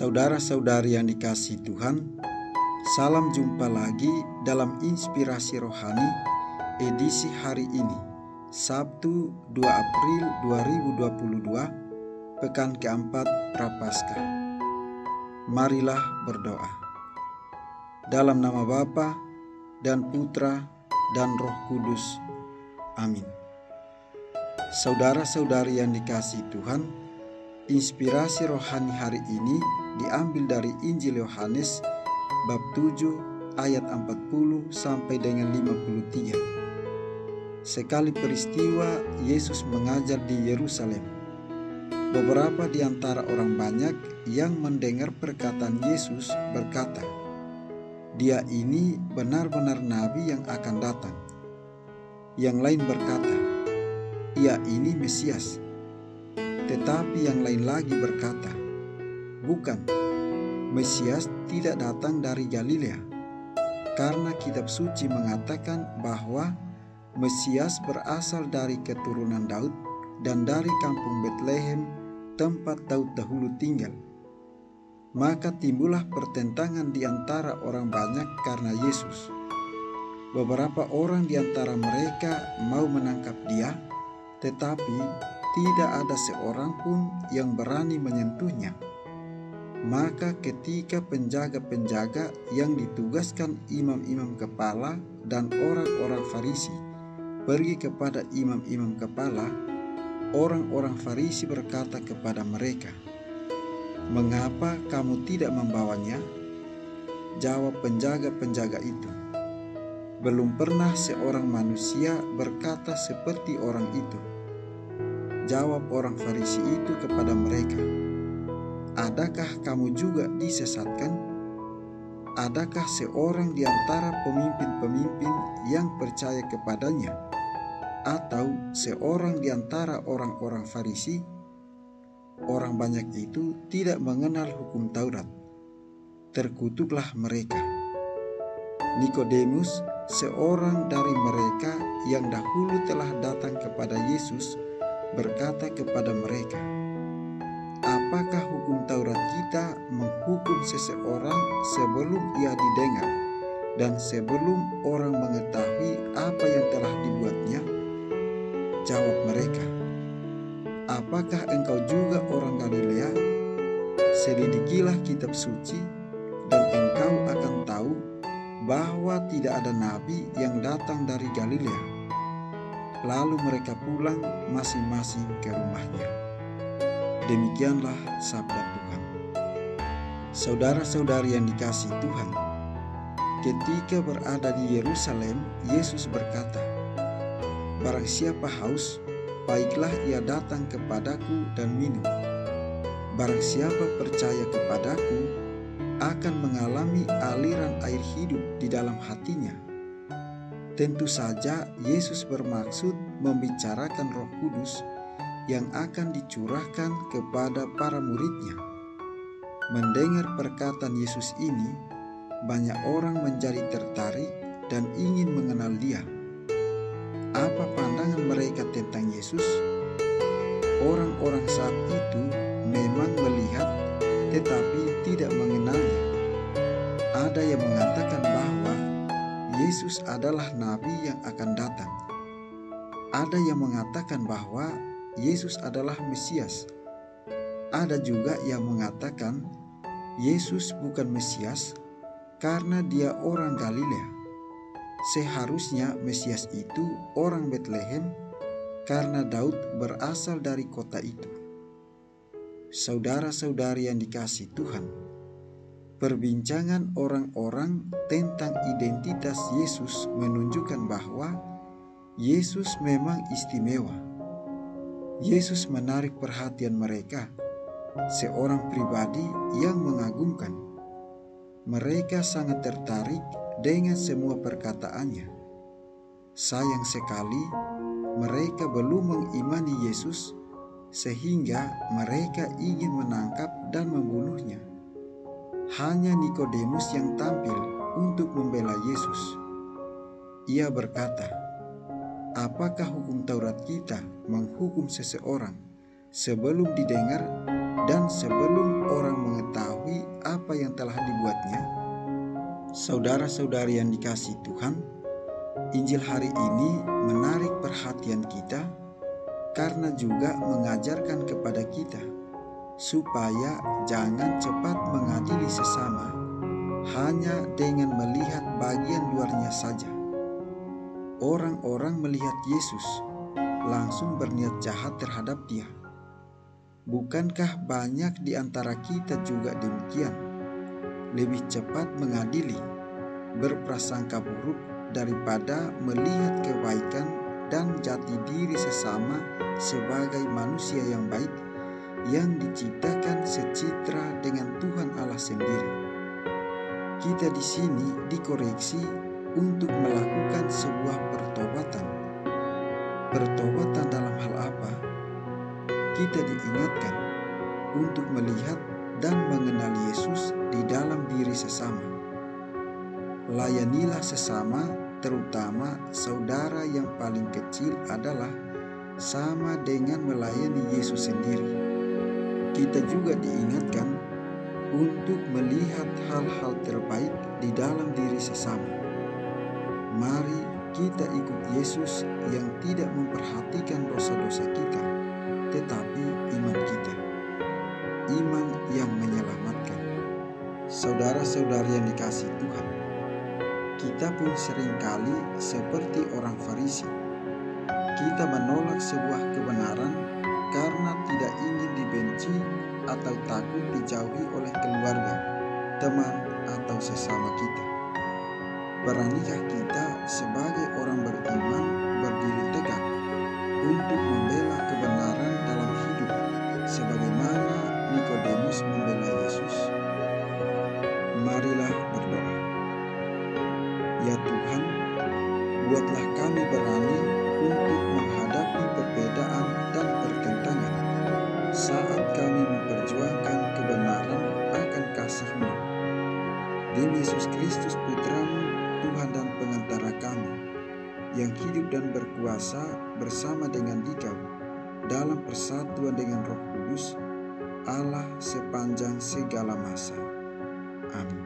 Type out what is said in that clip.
Saudara-saudari yang dikasihi Tuhan, salam jumpa lagi dalam Inspirasi Rohani edisi hari ini, Sabtu 2 April 2022, pekan keempat Prapaskah. Marilah berdoa. Dalam nama Bapa dan Putra dan Roh Kudus. Amin. Saudara-saudari yang dikasihi Tuhan, inspirasi rohani hari ini diambil dari Injil Yohanes bab 7 ayat 40 sampai dengan 53. Sekali peristiwa Yesus mengajar di Yerusalem. Beberapa di antara orang banyak yang mendengar perkataan Yesus berkata, "Dia ini benar-benar nabi yang akan datang." Yang lain berkata, "Ia ini Mesias." Tetapi yang lain lagi berkata, "Bukan, Mesias tidak datang dari Galilea, karena kitab suci mengatakan bahwa Mesias berasal dari keturunan Daud dan dari kampung Betlehem, tempat Daud dahulu tinggal." Maka timbullah pertentangan di antara orang banyak karena Yesus. Beberapa orang di antara mereka mau menangkap Dia, tetapi tidak ada seorang pun yang berani menyentuhnya. Maka ketika penjaga-penjaga yang ditugaskan imam-imam kepala dan orang-orang Farisi pergi kepada imam-imam kepala, orang-orang Farisi berkata kepada mereka, "Mengapa kamu tidak membawanya?" Jawab penjaga-penjaga itu, "Belum pernah seorang manusia berkata seperti orang itu." Jawab orang Farisi itu kepada mereka, "Adakah kamu juga disesatkan? Adakah seorang di antara pemimpin-pemimpin yang percaya kepadanya, atau seorang di antara orang-orang Farisi?" Orang banyak itu tidak mengenal hukum Taurat. Terkutuklah mereka. Nikodemus, seorang dari mereka yang dahulu telah datang kepada Yesus, berkata kepada mereka, "Apakah hukum Taurat kita menghukum seseorang sebelum ia didengar dan sebelum orang mengetahui apa yang telah dibuatnya?" Jawab mereka, "Apakah engkau juga orang Galilea? Selidikilah kitab suci, dan engkau akan tahu bahwa tidak ada nabi yang datang dari Galilea." Lalu mereka pulang masing-masing ke rumahnya. Demikianlah sabda Tuhan. Saudara-saudari yang dikasihi Tuhan, ketika berada di Yerusalem, Yesus berkata, "Barang siapa haus, baiklah ia datang kepadaku dan minum. Barang siapa percaya kepadaku akan mengalami aliran air hidup di dalam hatinya." Tentu saja Yesus bermaksud membicarakan Roh Kudus yang akan dicurahkan kepada para muridnya. Mendengar perkataan Yesus ini, banyak orang menjadi tertarik dan ingin mengenal Dia. Apa pandangan mereka tentang Yesus? Orang-orang saat itu memang melihat tetapi tidak mengenalnya. Ada yang mengatakan bahwa Yesus adalah nabi yang akan datang. Ada yang mengatakan bahwa Yesus adalah Mesias. Ada juga yang mengatakan Yesus bukan Mesias karena Dia orang Galilea. Seharusnya Mesias itu orang Betlehem karena Daud berasal dari kota itu. Saudara-saudari yang dikasihi Tuhan, perbincangan orang-orang tentang identitas Yesus menunjukkan bahwa Yesus memang istimewa. Yesus menarik perhatian mereka, seorang pribadi yang mengagumkan. Mereka sangat tertarik dengan semua perkataannya. Sayang sekali, mereka belum mengimani Yesus, sehingga mereka ingin menangkap dan membunuhnya. Hanya Nikodemus yang tampil untuk membela Yesus. Ia berkata, "Apakah hukum Taurat kita menghukum seseorang sebelum didengar dan sebelum orang mengetahui apa yang telah dibuatnya. Saudara-saudari yang dikasihi Tuhan, Injil hari ini menarik perhatian kita karena juga mengajarkan kepada kita supaya jangan cepat mengadili sesama hanya dengan melihat bagian luarnya saja. Orang-orang melihat Yesus langsung berniat jahat terhadap Dia. Bukankah banyak di antara kita juga demikian? Lebih cepat mengadili, berprasangka buruk daripada melihat kebaikan dan jati diri sesama sebagai manusia yang baik yang diciptakan secitra dengan Tuhan Allah sendiri. Kita di sini dikoreksi untuk melakukan sebuah pertobatan. Pertobatan dalam hal apa? Kita diingatkan untuk melihat dan mengenal Yesus di dalam diri sesama. Layanilah sesama, terutama saudara yang paling kecil adalah sama dengan melayani Yesus sendiri. Kita juga diingatkan untuk melihat hal-hal terbaik di dalam diri sesama. Mari kita ikut Yesus yang tidak memperhatikan dosa-dosa kita, tetapi iman kita, iman yang menyelamatkan. Saudara-saudari yang dikasihi Tuhan, kita pun seringkali seperti orang Farisi. Kita menolak sebuah kebenaran karena tidak ingin dibenci atau takut dijauhi oleh keluarga, teman, atau sesama kita. Beranikah kita sebagai orang beriman berdiri tegak untuk membela kebenaran dalam hidup sebagaimana Nikodemus membela Yesus? Marilah berdoa. Ya Tuhan, buatlah kami berani untuk menghadapi perbedaan dan pertentangan saat kami memperjuangkan kebenaran akan kasih-Mu. Demi Yesus Kristus Putra-Mu, Tuhan dan pengantara kami, yang hidup dan berkuasa bersama dengan Dikau dalam persatuan dengan Roh Kudus, Allah sepanjang segala masa. Amin.